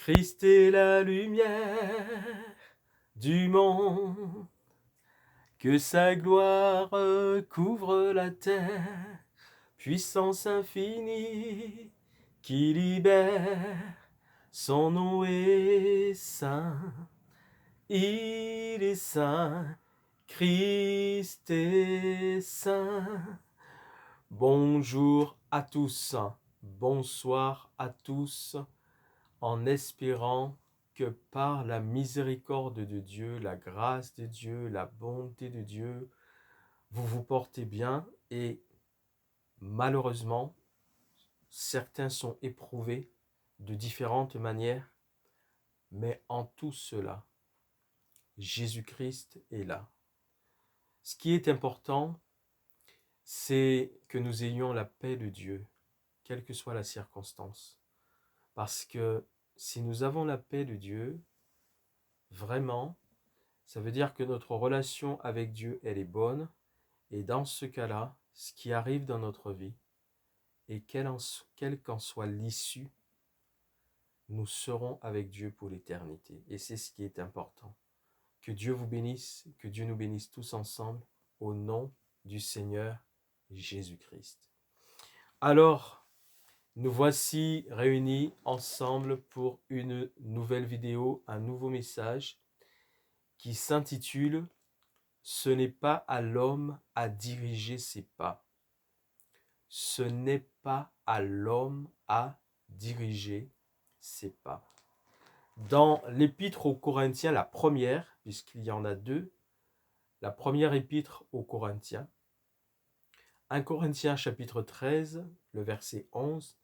Christ est la lumière du monde, que sa gloire couvre la terre, puissance infinie qui libère, son nom est saint, il est saint, Christ est saint. Bonjour à tous, bonsoir à tous, en espérant que par la miséricorde de Dieu, la grâce de Dieu, la bonté de Dieu, vous vous portez bien et malheureusement, certains sont éprouvés de différentes manières, mais en tout cela, Jésus-Christ est là. Ce qui est important, c'est que nous ayons la paix de Dieu, quelle que soit la circonstance. Parce que si nous avons la paix de Dieu, vraiment, ça veut dire que notre relation avec Dieu, elle est bonne. Et dans ce cas-là, ce qui arrive dans notre vie, et quelle qu'en soit l'issue, nous serons avec Dieu pour l'éternité. Et c'est ce qui est important. Que Dieu vous bénisse, que Dieu nous bénisse tous ensemble, au nom du Seigneur Jésus-Christ. Alors, nous voici réunis ensemble pour une nouvelle vidéo, un nouveau message qui s'intitule « Ce n'est pas à l'homme à diriger ses pas ». Ce n'est pas à l'homme à diriger ses pas. Dans l'épître aux Corinthiens, la première, puisqu'il y en a deux, la première épître aux Corinthiens, 1 Corinthiens chapitre 13, le verset 11,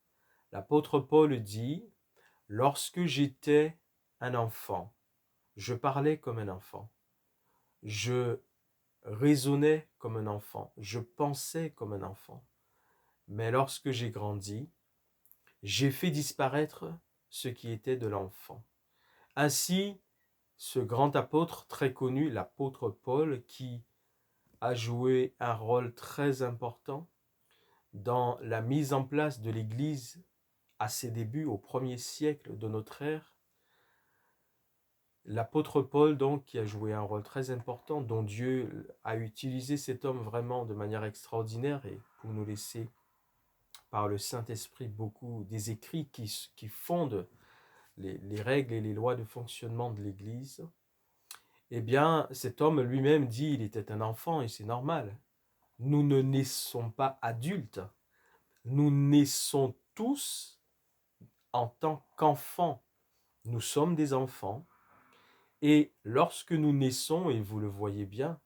l'apôtre Paul dit « Lorsque j'étais un enfant, je parlais comme un enfant, je raisonnais comme un enfant, je pensais comme un enfant. Mais lorsque j'ai grandi, j'ai fait disparaître ce qui était de l'enfant. » Ainsi, ce grand apôtre très connu, l'apôtre Paul, qui a joué un rôle très important dans la mise en place de l'Église à ses débuts, au 1er siècle de notre ère. L'apôtre Paul, donc, qui a joué un rôle très important, dont Dieu a utilisé cet homme vraiment de manière extraordinaire et pour nous laisser par le Saint-Esprit beaucoup des écrits qui fondent les règles et les lois de fonctionnement de l'Église. Eh bien, cet homme lui-même dit il était un enfant et c'est normal. Nous ne naissons pas adultes. Nous naissons tous en tant qu'enfants. Nous sommes des enfants. Et lorsque nous naissons, et vous le voyez bien,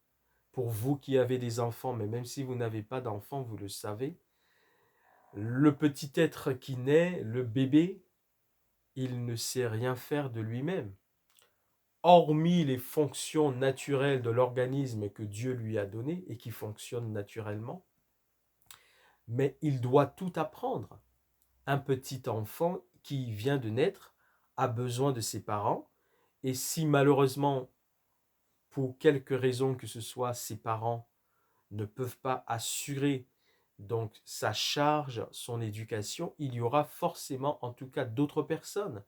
pour vous qui avez des enfants, mais même si vous n'avez pas d'enfants, vous le savez, le petit être qui naît, le bébé, il ne sait rien faire de lui-même. Hormis les fonctions naturelles de l'organisme que Dieu lui a donné et qui fonctionnent naturellement, mais il doit tout apprendre. Un petit enfant qui vient de naître a besoin de ses parents, et si malheureusement, pour quelque raison que ce soit, ses parents ne peuvent pas assurer donc sa charge, son éducation, il y aura forcément en tout cas d'autres personnes,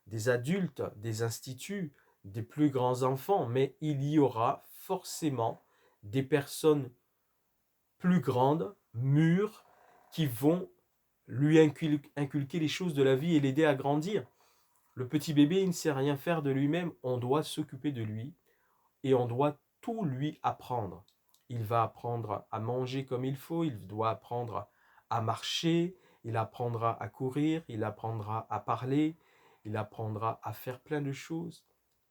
des adultes, des instituts, des plus grands enfants, mais il y aura forcément des personnes plus grandes, mûres, qui vont lui inculquer les choses de la vie et l'aider à grandir. Le petit bébé, il ne sait rien faire de lui-même, on doit s'occuper de lui et on doit tout lui apprendre. Il va apprendre à manger comme il faut, il doit apprendre à marcher, il apprendra à courir, il apprendra à parler, il apprendra à faire plein de choses.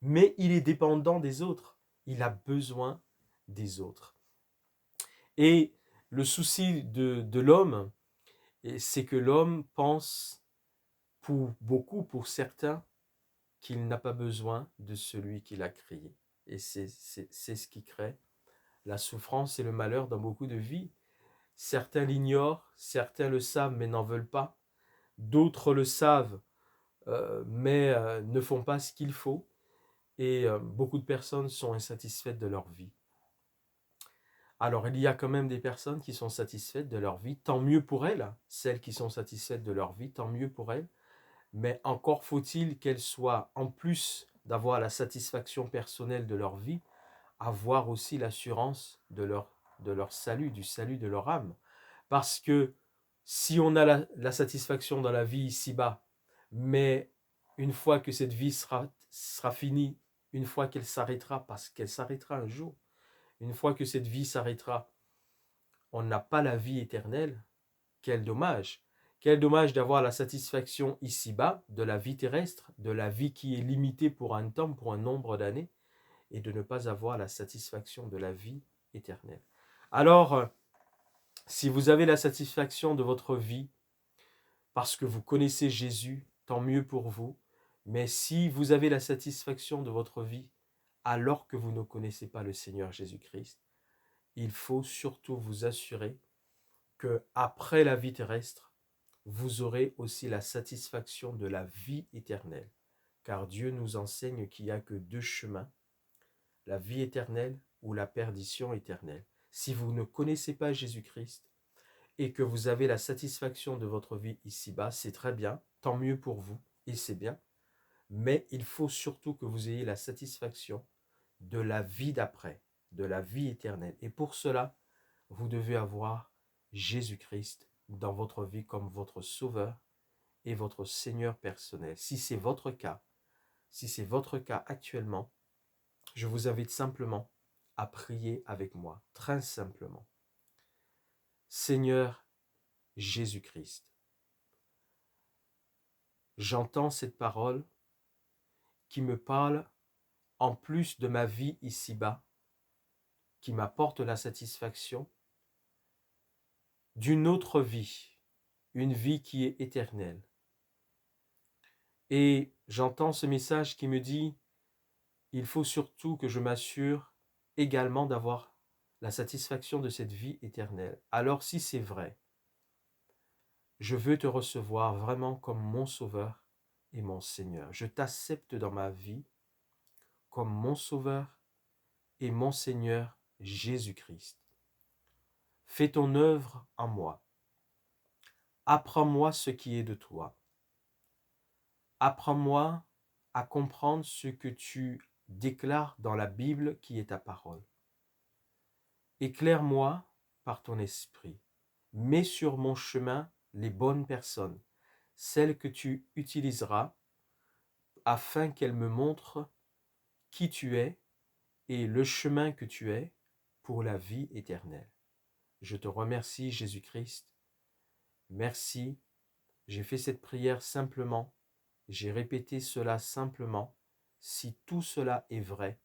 Mais il est dépendant des autres, il a besoin des autres. Et le souci de l'homme, c'est que l'homme pense pour beaucoup, pour certains, qu'il n'a pas besoin de celui qui l'a créé. Et c'est ce qui crée la souffrance et le malheur dans beaucoup de vies. Certains l'ignorent, certains le savent mais n'en veulent pas. D'autres le savent mais ne font pas ce qu'il faut. Et beaucoup de personnes sont insatisfaites de leur vie. Alors il y a quand même des personnes qui sont satisfaites de leur vie, tant mieux pour elles. Celles qui sont satisfaites de leur vie, tant mieux pour elles. mais encore faut-il qu'elles soient, en plus d'avoir la satisfaction personnelle de leur vie, avoir aussi l'assurance de leur salut, du salut de leur âme. Parce que si on a la satisfaction dans la vie ici-bas, mais une fois que cette vie sera finie, une fois qu'elle s'arrêtera, parce qu'elle s'arrêtera un jour, une fois que cette vie s'arrêtera, on n'a pas la vie éternelle, quel dommage. Quel dommage d'avoir la satisfaction ici-bas, de la vie terrestre, de la vie qui est limitée pour un temps, pour un nombre d'années, et de ne pas avoir la satisfaction de la vie éternelle. Alors, si vous avez la satisfaction de votre vie, parce que vous connaissez Jésus, tant mieux pour vous. Mais si vous avez la satisfaction de votre vie, alors que vous ne connaissez pas le Seigneur Jésus-Christ, il faut surtout vous assurer que après la vie terrestre, vous aurez aussi la satisfaction de la vie éternelle. Car Dieu nous enseigne qu'il n'y a que deux chemins, la vie éternelle ou la perdition éternelle. Si vous ne connaissez pas Jésus-Christ et que vous avez la satisfaction de votre vie ici-bas, c'est très bien, tant mieux pour vous, et c'est bien. Mais il faut surtout que vous ayez la satisfaction de la vie d'après, de la vie éternelle. Et pour cela, vous devez avoir Jésus-Christ dans votre vie comme votre Sauveur et votre Seigneur personnel. Si c'est votre cas, si c'est votre cas actuellement, je vous invite simplement à prier avec moi, très simplement. Seigneur Jésus-Christ, j'entends cette parole qui me parle en plus de ma vie ici-bas, qui m'apporte la satisfaction d'une autre vie, une vie qui est éternelle. Et j'entends ce message qui me dit, il faut surtout que je m'assure également d'avoir la satisfaction de cette vie éternelle. Alors si c'est vrai, je veux te recevoir vraiment comme mon Sauveur et mon Seigneur. Je t'accepte dans ma vie comme mon Sauveur et mon Seigneur Jésus-Christ. Fais ton œuvre en moi. Apprends-moi ce qui est de toi. Apprends-moi à comprendre ce que tu déclares dans la Bible qui est ta parole. Éclaire-moi par ton esprit. Mets sur mon chemin les bonnes personnes, celles que tu utiliseras afin qu'elles me montrent qui tu es et le chemin que tu es pour la vie éternelle. Je te remercie, Jésus-Christ. Merci. J'ai fait cette prière simplement. J'ai répété cela simplement. Si tout cela est vrai,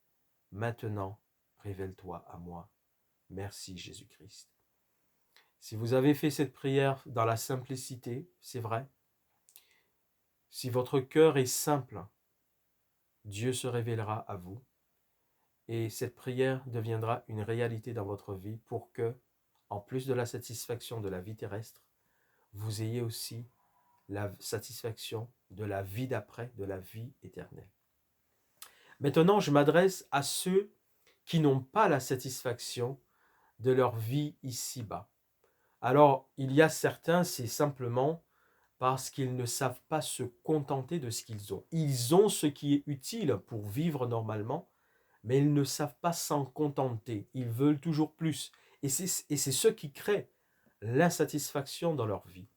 maintenant, révèle-toi à moi. Merci, Jésus-Christ. Si vous avez fait cette prière dans la simplicité, c'est vrai. Si votre cœur est simple, Dieu se révélera à vous. Et cette prière deviendra une réalité dans votre vie pour que, en plus de la satisfaction de la vie terrestre, vous ayez aussi la satisfaction de la vie d'après, de la vie éternelle. Maintenant, je m'adresse à ceux qui n'ont pas la satisfaction de leur vie ici-bas. Alors, il y a certains, c'est simplement parce qu'ils ne savent pas se contenter de ce qu'ils ont. Ils ont ce qui est utile pour vivre normalement, mais ils ne savent pas s'en contenter. Ils veulent toujours plus. Et c'est ce qui crée l'insatisfaction dans leur vie.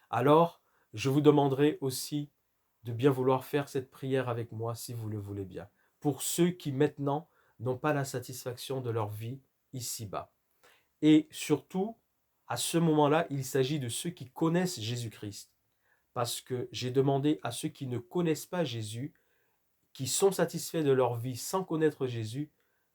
Alors, je vous demanderai aussi de bien vouloir faire cette prière avec moi si vous le voulez bien. Pour ceux qui maintenant n'ont pas la satisfaction de leur vie ici-bas. Et surtout, à ce moment-là, il s'agit de ceux qui connaissent Jésus-Christ. Parce que j'ai demandé à ceux qui ne connaissent pas Jésus, qui sont satisfaits de leur vie sans connaître Jésus,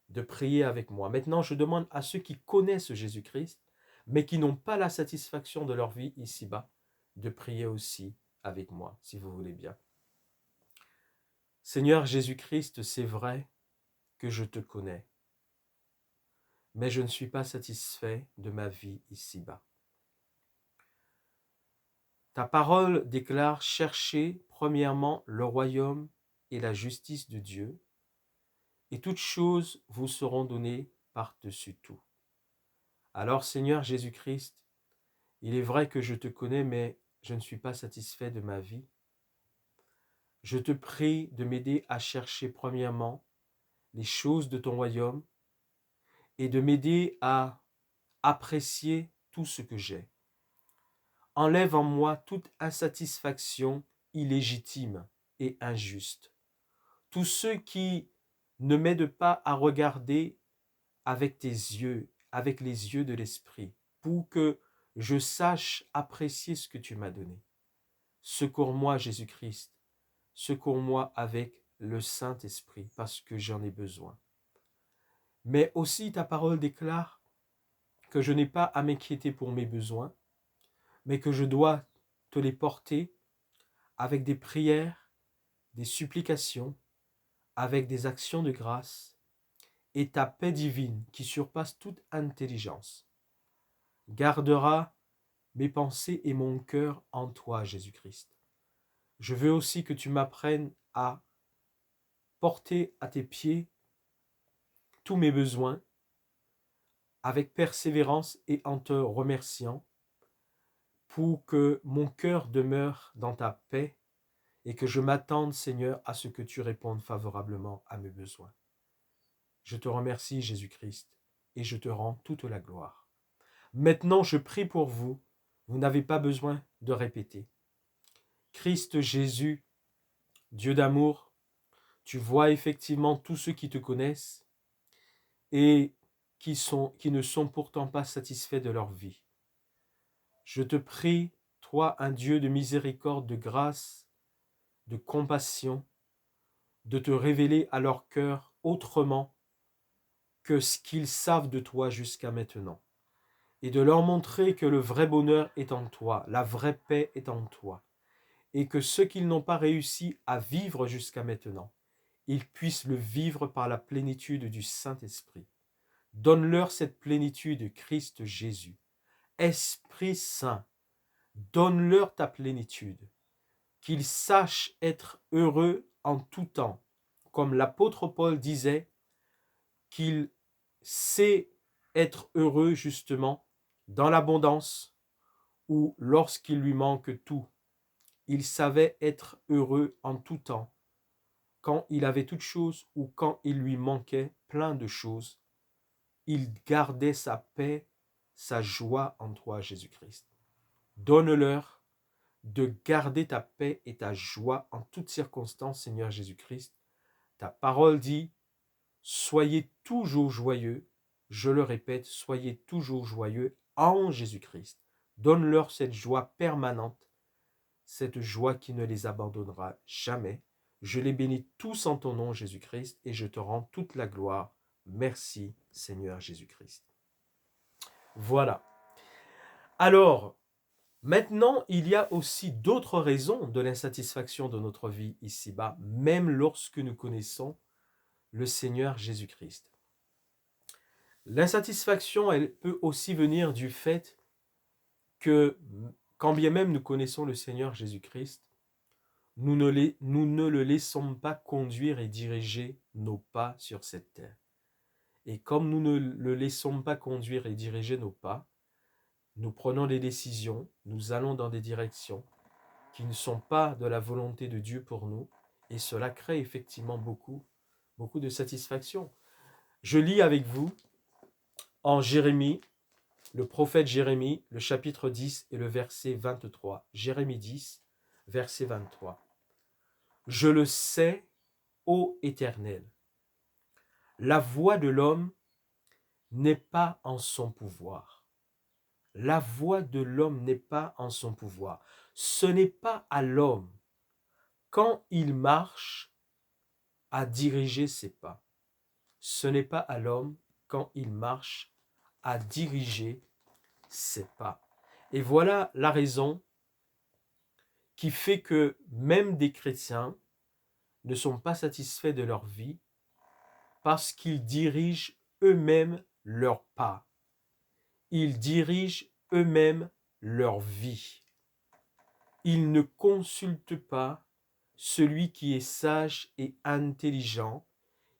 de prier avec moi. Maintenant, je demande à ceux qui connaissent Jésus-Christ, mais qui n'ont pas la satisfaction de leur vie ici-bas, de prier aussi avec moi, si vous voulez bien. Seigneur Jésus-Christ, c'est vrai que je te connais, mais je ne suis pas satisfait de ma vie ici-bas. Ta parole déclare: chercher premièrement le royaume et la justice de Dieu, et toutes choses vous seront données par-dessus tout. Alors, Seigneur Jésus-Christ, il est vrai que je te connais, mais je ne suis pas satisfait de ma vie. Je te prie de m'aider à chercher premièrement les choses de ton royaume et de m'aider à apprécier tout ce que j'ai. Enlève en moi toute insatisfaction illégitime et injuste. Tous ceux qui ne m'aident pas à regarder avec tes yeux, avec les yeux de l'esprit, pour que je sache apprécier ce que tu m'as donné. Secours-moi, Jésus-Christ. Secours-moi avec le Saint-Esprit, parce que j'en ai besoin. Mais aussi ta parole déclare que je n'ai pas à m'inquiéter pour mes besoins, mais que je dois te les porter avec des prières, des supplications, avec des actions de grâce, et ta paix divine qui surpasse toute intelligence gardera mes pensées et mon cœur en toi, Jésus-Christ. Je veux aussi que tu m'apprennes à porter à tes pieds tous mes besoins avec persévérance et en te remerciant pour que mon cœur demeure dans ta paix et que je m'attende, Seigneur, à ce que tu répondes favorablement à mes besoins. Je te remercie, Jésus-Christ, et je te rends toute la gloire. Maintenant, je prie pour vous. Vous n'avez pas besoin de répéter. Christ Jésus, Dieu d'amour, tu vois effectivement tous ceux qui te connaissent et qui ne sont pourtant pas satisfaits de leur vie. Je te prie, toi, un Dieu de miséricorde, de grâce, de compassion, de te révéler à leur cœur autrement que ce qu'ils savent de toi jusqu'à maintenant, et de leur montrer que le vrai bonheur est en toi, la vraie paix est en toi, et que ce qu'ils n'ont pas réussi à vivre jusqu'à maintenant, ils puissent le vivre par la plénitude du Saint-Esprit. Donne-leur cette plénitude, Christ Jésus. Esprit Saint, donne-leur ta plénitude, qu'ils sachent être heureux en tout temps, comme l'apôtre Paul disait, qu'il sait être heureux justement dans l'abondance ou lorsqu'il lui manque tout. Il savait être heureux en tout temps, quand il avait toutes choses ou quand il lui manquait plein de choses. Il gardait sa paix, sa joie en toi, Jésus-Christ. Donne-leur de garder ta paix et ta joie en toutes circonstances, Seigneur Jésus-Christ. Ta parole dit, soyez toujours joyeux. Je le répète, soyez toujours joyeux en Jésus-Christ. Donne-leur cette joie permanente, cette joie qui ne les abandonnera jamais. Je les bénis tous en ton nom, Jésus-Christ, et je te rends toute la gloire. Merci, Seigneur Jésus-Christ. Voilà. Alors, maintenant, il y a aussi d'autres raisons de l'insatisfaction de notre vie ici-bas, même lorsque nous connaissons le Seigneur Jésus-Christ. L'insatisfaction, elle peut aussi venir du fait que, quand bien même nous connaissons le Seigneur Jésus-Christ, nous ne le laissons pas conduire et diriger nos pas sur cette terre. Et comme nous ne le laissons pas conduire et diriger nos pas, nous prenons des décisions, nous allons dans des directions qui ne sont pas de la volonté de Dieu pour nous, et cela crée effectivement beaucoup de satisfaction. Je lis avec vous en Jérémie, le prophète Jérémie, le chapitre 10 et le verset 23. Jérémie 10, verset 23. Je le sais, ô Éternel, la voix de l'homme n'est pas en son pouvoir. La voix de l'homme n'est pas en son pouvoir. Ce n'est pas à l'homme, quand il marche, à diriger ses pas. Ce n'est pas à l'homme, quand il marche, à diriger ses pas. Et voilà la raison qui fait que même des chrétiens ne sont pas satisfaits de leur vie parce qu'ils dirigent eux-mêmes leurs pas. Ils dirigent eux-mêmes leur vie. Ils ne consultent pas celui qui est sage et intelligent,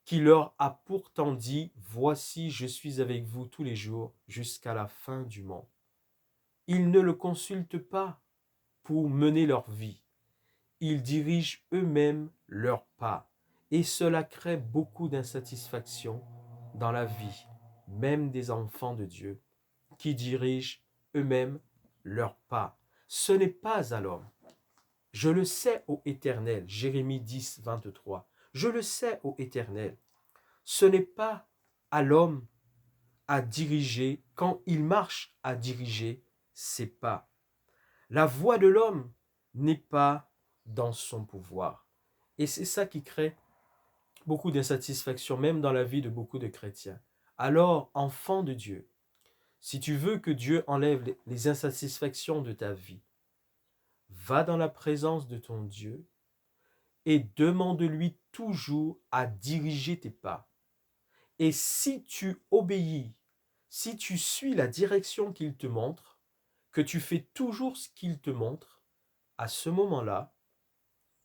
qui leur a pourtant dit « Voici, je suis avec vous tous les jours jusqu'à la fin du monde ». Ils ne le consultent pas pour mener leur vie. Ils dirigent eux-mêmes leurs pas et cela crée beaucoup d'insatisfaction dans la vie, même des enfants de Dieu qui dirigent eux-mêmes leurs pas. Ce n'est pas à l'homme. Je le sais, ô Éternel, Jérémie 10, 23. Je le sais, ô Éternel. Ce n'est pas à l'homme à diriger quand il marche à diriger ses pas. La voix de l'homme n'est pas dans son pouvoir. Et c'est ça qui crée beaucoup d'insatisfaction, même dans la vie de beaucoup de chrétiens. Alors, enfant de Dieu, si tu veux que Dieu enlève les insatisfactions de ta vie, va dans la présence de ton Dieu et demande-lui toujours à diriger tes pas. Et si tu obéis, si tu suis la direction qu'il te montre, que tu fais toujours ce qu'il te montre, à ce moment-là,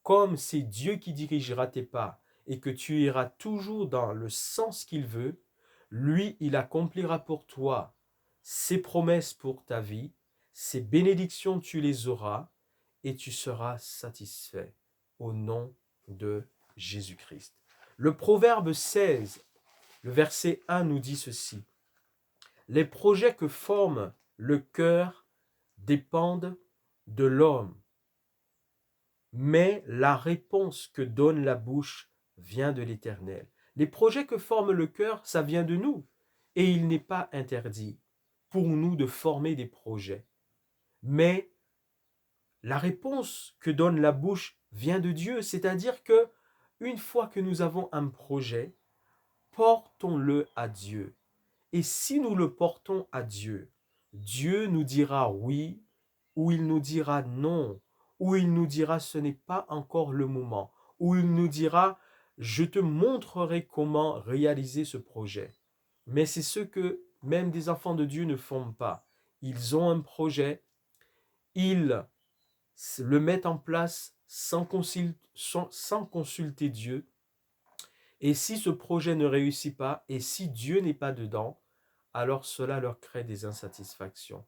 comme c'est Dieu qui dirigera tes pas et que tu iras toujours dans le sens qu'il veut, lui, il accomplira pour toi ses promesses pour ta vie, ses bénédictions, tu les auras et tu seras satisfait au nom de Jésus-Christ. Le Proverbe 16, le verset 1 nous dit ceci. Les projets que forme le cœur dépendent de l'homme, mais la réponse que donne la bouche vient de l'Éternel. Les projets que forme le cœur, ça vient de nous. Et il n'est pas interdit pour nous de former des projets. Mais la réponse que donne la bouche vient de Dieu, c'est-à-dire que une fois que nous avons un projet, portons-le à Dieu. Et si nous le portons à Dieu, Dieu nous dira oui ou il nous dira non, ou il nous dira ce n'est pas encore le moment, ou il nous dira je te montrerai comment réaliser ce projet. Mais c'est ce que même des enfants de Dieu ne font pas. Ils ont un projet, ils le mettent en place sans consulter Dieu. Et si ce projet ne réussit pas, et si Dieu n'est pas dedans, alors cela leur crée des insatisfactions.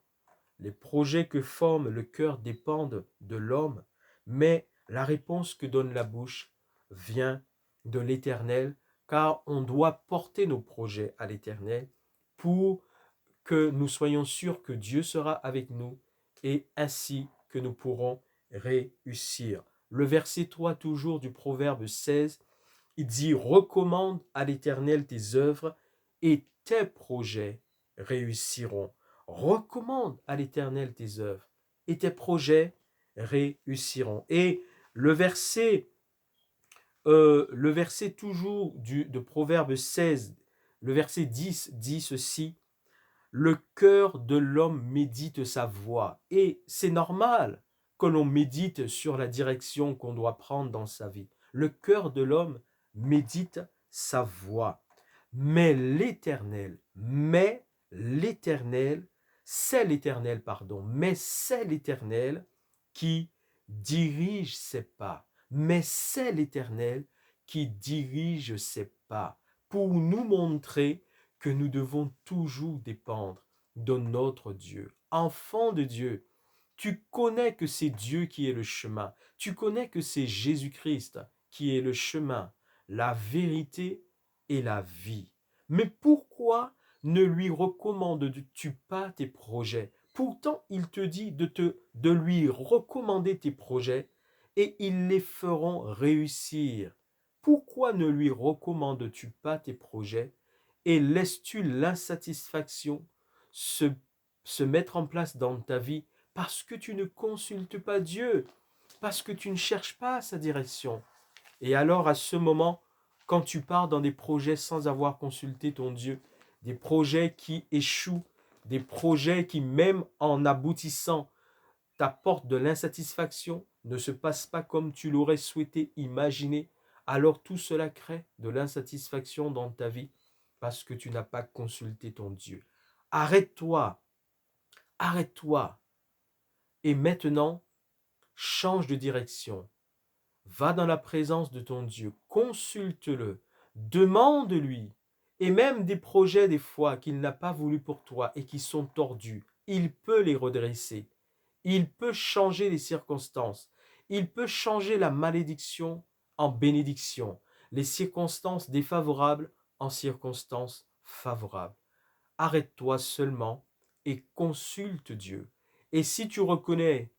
Les projets que forme le cœur dépendent de l'homme, mais la réponse que donne la bouche vient de l'Éternel, car on doit porter nos projets à l'Éternel pour que nous soyons sûrs que Dieu sera avec nous et ainsi que nous pourrons réussir. Le verset 3 toujours du Proverbe 16, il dit « Recommande à l'Éternel tes œuvres et tes projets réussiront. » Recommande à l'Éternel tes œuvres et tes projets réussiront. Et le verset toujours de Proverbe 16, le verset 10 dit ceci, « Le cœur de l'homme médite sa voie. » Et c'est normal que l'on médite sur la direction qu'on doit prendre dans sa vie. Le cœur de l'homme médite sa voie. Mais l'Éternel, c'est l'Éternel qui dirige ses pas. Mais c'est l'Éternel qui dirige ses pas pour nous montrer que nous devons toujours dépendre de notre Dieu. Enfant de Dieu, tu connais que c'est Dieu qui est le chemin. Tu connais que c'est Jésus-Christ qui est le chemin, la vérité et la vie. Mais pourquoi ne lui recommandes-tu pas tes projets? Pourtant, il te dit de lui recommander tes projets et ils les feront réussir. Pourquoi ne lui recommandes-tu pas tes projets et laisses-tu l'insatisfaction se mettre en place dans ta vie parce que tu ne consultes pas Dieu, parce que tu ne cherches pas sa direction? Et alors à ce moment, quand tu pars dans des projets sans avoir consulté ton Dieu, des projets qui échouent, des projets qui même en aboutissant t'apportent de l'insatisfaction, ne se passent pas comme tu l'aurais souhaité imaginer, alors tout cela crée de l'insatisfaction dans ta vie parce que tu n'as pas consulté ton Dieu. Arrête-toi, arrête-toi et maintenant change de direction. Va dans la présence de ton Dieu, consulte-le, demande-lui, et même des projets des fois qu'il n'a pas voulu pour toi et qui sont tordus, il peut les redresser. Il peut changer les circonstances. Il peut changer la malédiction en bénédiction, les circonstances défavorables en circonstances favorables. Arrête-toi seulement et consulte Dieu. Et si tu reconnais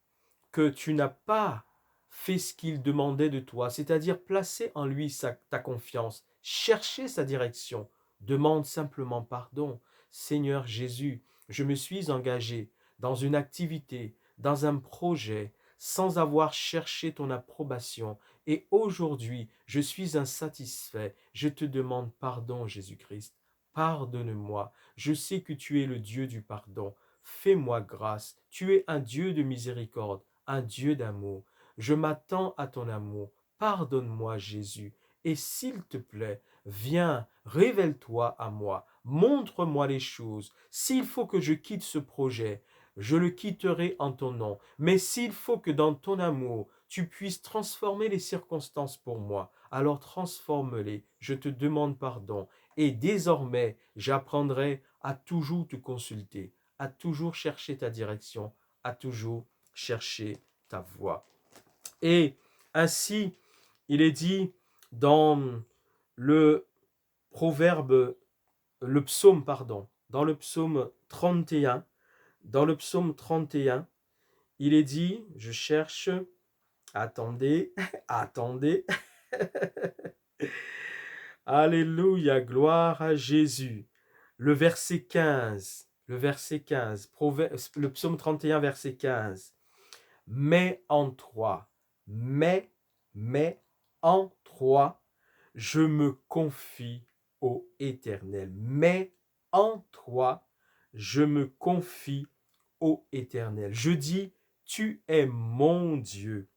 que tu n'as pas fait ce qu'il demandait de toi, c'est-à-dire placer en lui ta confiance, chercher sa direction, demande simplement pardon. Seigneur Jésus, je me suis engagé dans une activité, dans un projet, sans avoir cherché ton approbation. Et aujourd'hui, je suis insatisfait. Je te demande pardon, Jésus-Christ. Pardonne-moi. Je sais que tu es le Dieu du pardon. Fais-moi grâce. Tu es un Dieu de miséricorde, un Dieu d'amour. Je m'attends à ton amour. Pardonne-moi, Jésus. Et s'il te plaît, viens, révèle-toi à moi. Montre-moi les choses. S'il faut que je quitte ce projet, je le quitterai en ton nom. Mais s'il faut que dans ton amour, tu puisses transformer les circonstances pour moi, alors transforme-les. Je te demande pardon. Et désormais, j'apprendrai à toujours te consulter, à toujours chercher ta direction, à toujours chercher ta voie. Et ainsi, il est dit dans le proverbe, le psaume, pardon, dans le psaume 31, il est dit, je cherche, attendez, attendez, alléluia, gloire à Jésus. Le verset 15, le psaume 31, verset 15. Mais en toi, mais en toi, je me confie au Éternel. Mais en toi, je me confie au Éternel. Je dis, tu es mon Dieu.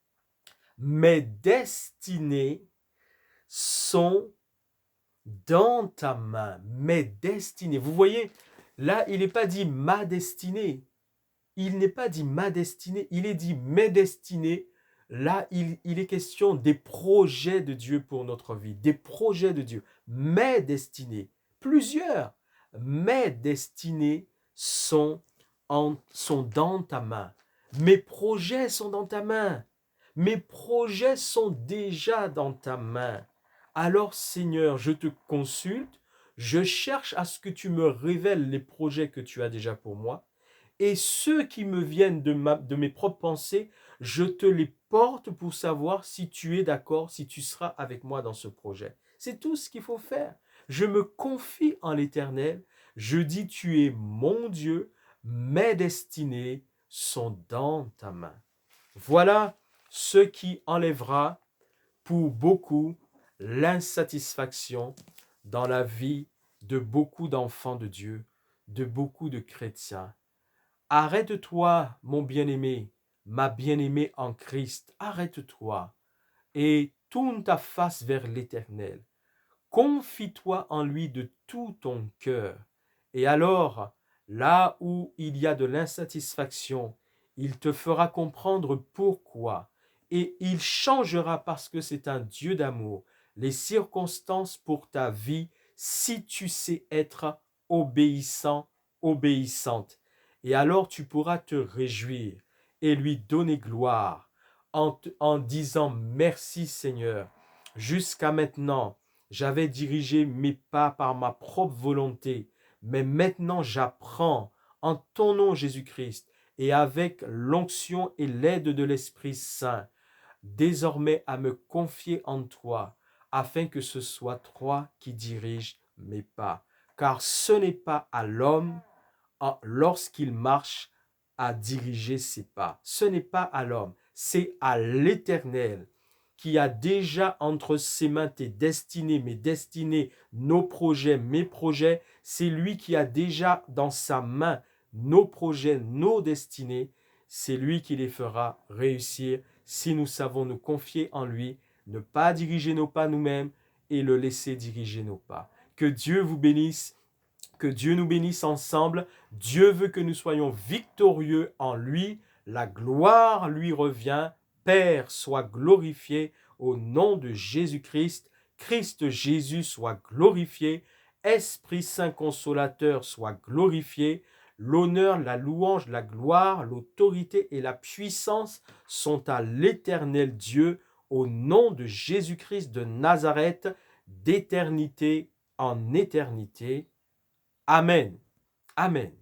Mes destinées sont dans ta main. Mes destinées. Vous voyez, là, il n'est pas dit ma destinée. Il n'est pas dit ma destinée, il est dit mes destinées. Là, il est question des projets de Dieu pour notre vie, des projets de Dieu. Mes destinées, plusieurs. Mes destinées sont dans ta main. Mes projets sont dans ta main. Mes projets sont déjà dans ta main. Alors, Seigneur, je te consulte, je cherche à ce que tu me révèles les projets que tu as déjà pour moi. Et ceux qui me viennent de mes propres pensées, je te les porte pour savoir si tu es d'accord, si tu seras avec moi dans ce projet. C'est tout ce qu'il faut faire. Je me confie en l'Éternel. Je dis, tu es mon Dieu. Mes destinées sont dans ta main. Voilà ce qui enlèvera pour beaucoup l'insatisfaction dans la vie de beaucoup d'enfants de Dieu, de beaucoup de chrétiens. Arrête-toi, mon bien-aimé, ma bien-aimée en Christ, arrête-toi et tourne ta face vers l'Éternel. Confie-toi en lui de tout ton cœur. Et alors, là où il y a de l'insatisfaction, il te fera comprendre pourquoi. Et il changera parce que c'est un Dieu d'amour les circonstances pour ta vie si tu sais être obéissant, obéissante. Et alors tu pourras te réjouir et lui donner gloire en disant merci Seigneur. Jusqu'à maintenant, j'avais dirigé mes pas par ma propre volonté, mais maintenant j'apprends en ton nom Jésus-Christ et avec l'onction et l'aide de l'Esprit Saint, désormais à me confier en toi, afin que ce soit toi qui diriges mes pas. Car ce n'est pas à l'homme, lorsqu'il marche, à diriger ses pas. Ce n'est pas à l'homme, c'est à l'Éternel qui a déjà entre ses mains tes destinées, mes destinées, nos projets, mes projets. C'est lui qui a déjà dans sa main nos projets, nos destinées. C'est lui qui les fera réussir si nous savons nous confier en lui, ne pas diriger nos pas nous-mêmes et le laisser diriger nos pas. Que Dieu vous bénisse. Que Dieu nous bénisse ensemble. Dieu veut que nous soyons victorieux en lui. La gloire lui revient. Père, sois glorifié au nom de Jésus-Christ. Christ Jésus soit glorifié. Esprit Saint consolateur soit glorifié. l'honneur, la louange, la gloire, l'autorité et la puissance sont à l'Éternel Dieu, au nom de Jésus-Christ de Nazareth, d'éternité en éternité. Amen. Amen.